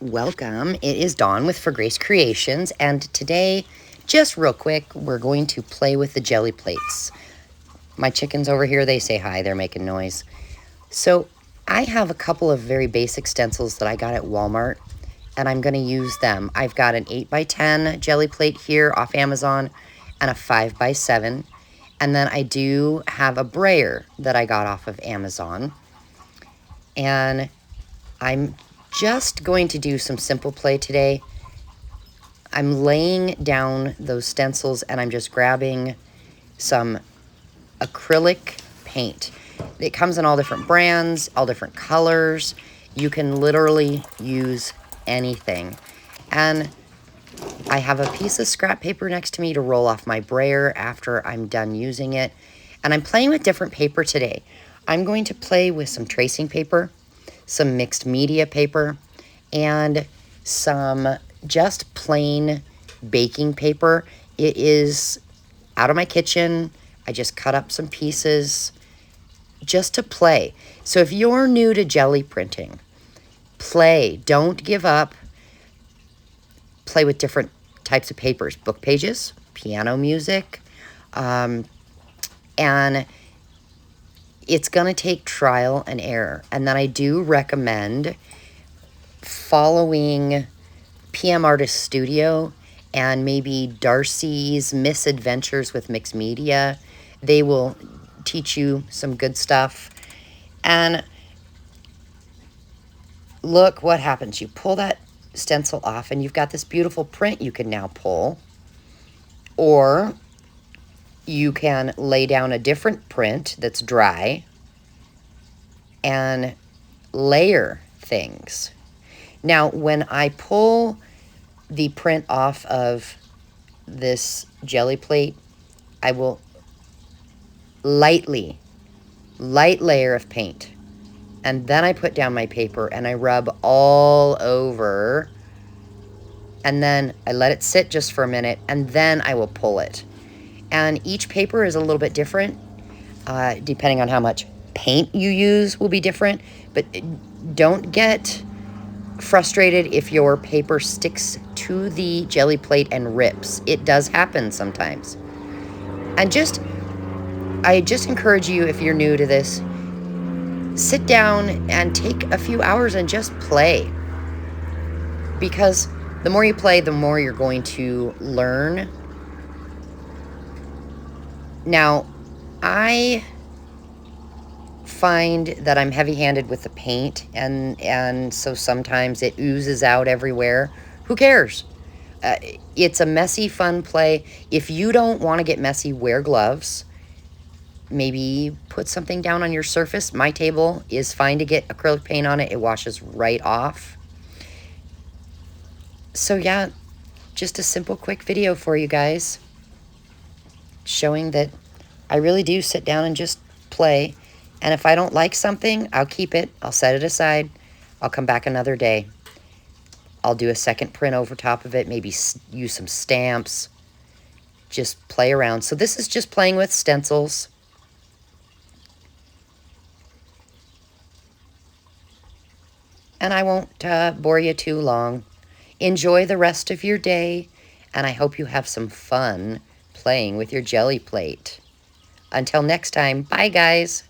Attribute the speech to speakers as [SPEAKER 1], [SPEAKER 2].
[SPEAKER 1] Welcome. It is Dawn with For Grace Creations, and today, just real quick, we're going to play with the jelly plates. My chickens over here, they say hi. They're making noise. So I have a couple of very basic stencils that I got at Walmart, and I'm going to use them. I've got an 8x10 jelly plate here off Amazon and a 5x7, and then I do have a brayer that I got off of Amazon, and I'm just going to do some simple play today. I'm laying down those stencils and I'm just grabbing some acrylic paint. It comes in all different brands, all different colors. You can literally use anything. And I have a piece of scrap paper next to me to roll off my brayer after I'm done using it. And I'm playing with different paper today. I'm going to play with some tracing paper, some mixed media paper, and some just plain baking paper. It is out of my kitchen. I just cut up some pieces just to play. So if you're new to jelly printing, play. Don't give up. Play with different types of papers, book pages, piano music, and it's going to take trial and error. And then I do recommend following PM Artist Studio and maybe Darcy's Misadventures with Mixed Media. They will teach you some good stuff. And look what happens. You pull that stencil off and you've got this beautiful print you can now pull. Or you can lay down a different print that's dry and layer things. Now, when I pull the print off of this jelly plate, I will light layer of paint. And then I put down my paper and I rub all over. And then I let it sit just for a minute and then I will pull it. And each paper is a little bit different, depending on how much paint you use will be different. But don't get frustrated if your paper sticks to the jelly plate and rips. It does happen sometimes. And I just encourage you, if you're new to this, sit down and take a few hours and just play. Because the more you play, the more you're going to learn. Now, I find that I'm heavy-handed with the paint, and so sometimes it oozes out everywhere. Who cares? It's a messy, fun play. If you don't want to get messy, wear gloves. Maybe put something down on your surface. My table is fine to get acrylic paint on it. It washes right off. So yeah, just a simple, quick video for you guys, showing that I really do sit down and just play. And if I don't like something, I'll keep it. I'll set it aside. I'll come back another day. I'll do a second print over top of it, maybe use some stamps. Just play around. So this is just playing with stencils. And I won't bore you too long. Enjoy the rest of your day, and I hope you have some fun playing with your jelly plate. Until next time, bye guys.